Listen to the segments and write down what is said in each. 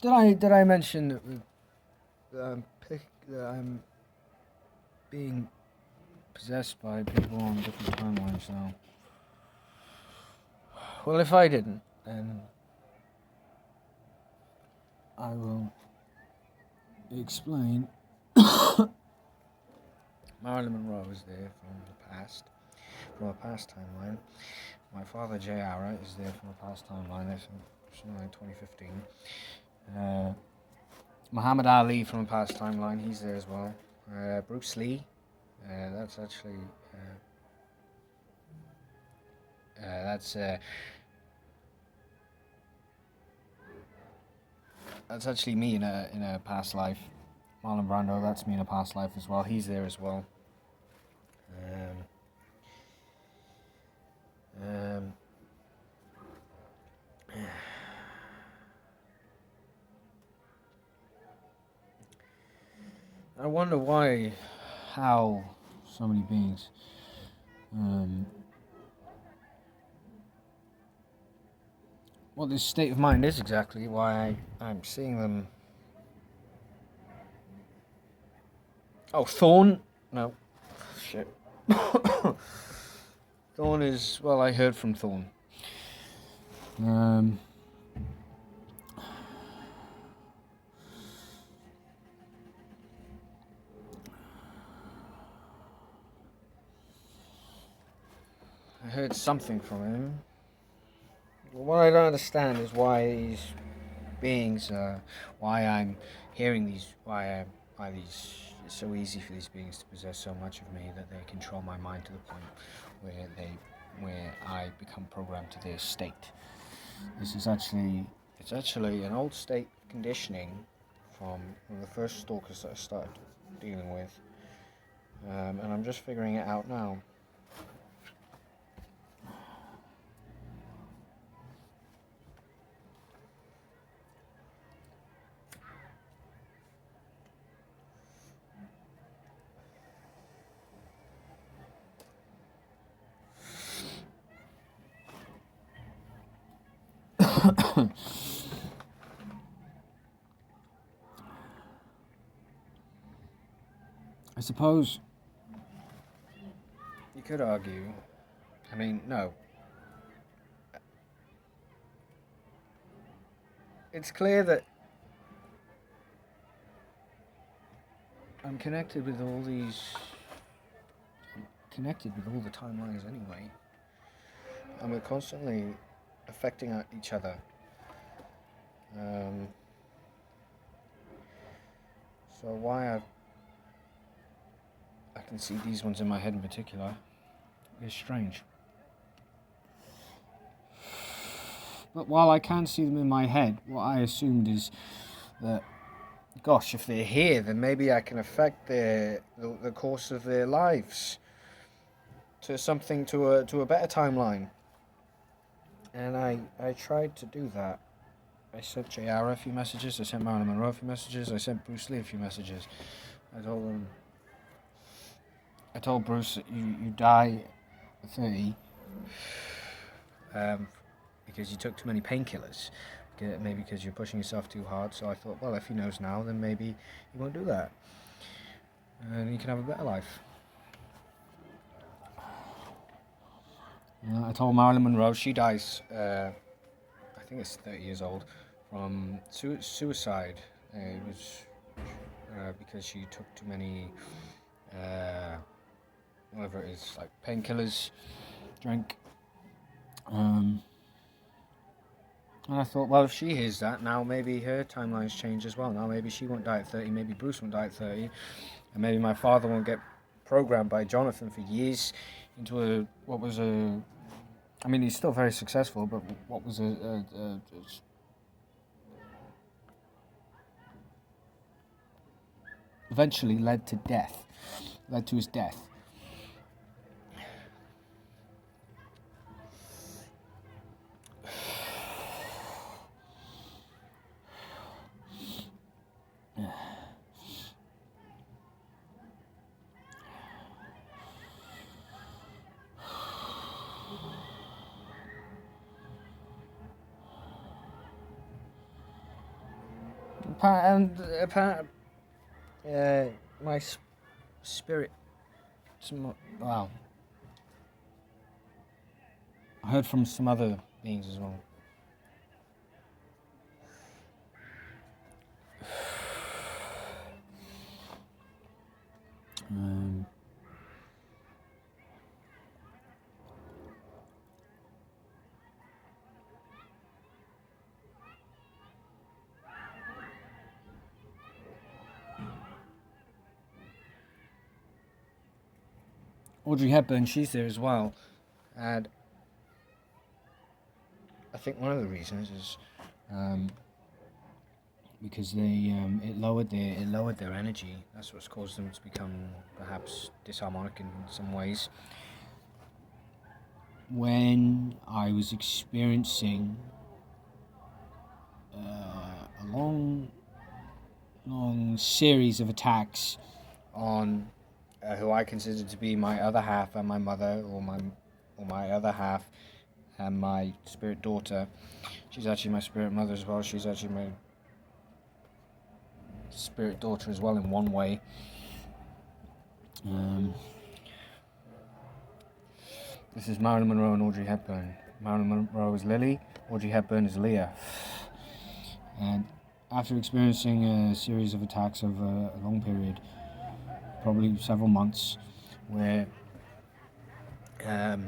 Did I mention that I'm being possessed by people on different timelines now? Well, if I didn't, then I will explain. Marilyn Monroe is there from the past, from a past timeline. My father, Jay Ara, is there from a past timeline. That's from like 2015. Muhammad Ali from a past timeline, he's there as well. Bruce Lee, that's actually that's that's actually me in a past life. Marlon Brando, that's me in a past life as well. He's there as well. Um, I wonder why, how so many beings. What this state of mind is exactly, why I'm seeing them. Oh, Thorn? No. Shit. Thorn is, well, I heard from Thorn. I heard something from him. Well, what I don't understand is why these beings, why I'm hearing these, why these, it's so easy for these beings to possess so much of me that they control my mind to the point where I become programmed to their state. This is actually, it's actually an old state of conditioning from one of the first stalkers that I started dealing with, and I'm just figuring it out now. I suppose you could argue, I mean, no. It's clear that I'm connected with all these, connected with all the timelines anyway. And we're constantly affecting each other. So why I can see these ones in my head in particular is strange. But while I can't see them in my head, what I assumed is that, gosh, if they're here, then maybe I can affect the course of their lives to something, to a better timeline. And I tried to do that. I sent JR a few messages, I sent Marilyn Monroe a few messages, I sent Bruce Lee a few messages. I told Bruce that you die at 30 because you took too many painkillers. Maybe because you're pushing yourself too hard. So I thought, well, if he knows now, then maybe he won't do that. And he can have a better life. I told Marilyn Monroe she dies, I think it's 30 years old, from suicide. It was because she took too many, whatever it is, like painkillers, drank. And I thought, well, if she hears that, now maybe her timelines change as well. Now maybe she won't die at 30, maybe Bruce won't die at 30, and maybe my father won't get programmed by Jonathan for years into I mean, he's still very successful, but what was eventually led to his death. My spirit. Wow. I heard from some other beings as well. Audrey Hepburn, she's there as well, and I think one of the reasons is because it lowered their energy. That's what's caused them to become perhaps disharmonic in some ways. When I was experiencing a long series of attacks on who I consider to be my other half and my mother, or my other half and my spirit daughter. She's actually my spirit mother as well. She's actually my spirit daughter as well in one way. This is Marilyn Monroe and Audrey Hepburn. Marilyn Monroe is Lily, Audrey Hepburn is Leah. And after experiencing a series of attacks over a long period, probably several months, where I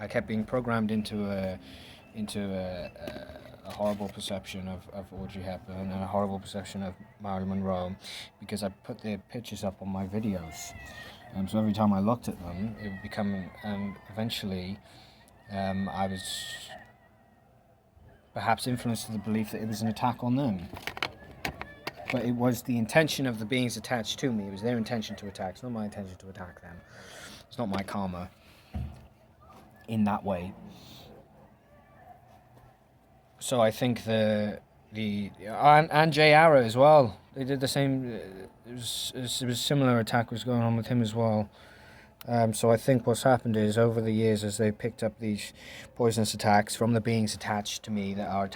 kept being programmed into a horrible perception of Audrey Hepburn and a horrible perception of Marilyn Monroe, because I put their pictures up on my videos. So every time I looked at them, it would become, and eventually I was perhaps influenced to the belief that it was an attack on them. But it was the intention of the beings attached to me. It was their intention to attack. It's not my intention to attack them. It's not my karma in that way. So I think and Jay Arrow as well. They did the same. It was a similar attack was going on with him as well. So I think what's happened is over the years, as they picked up these poisonous attacks from the beings attached to me that are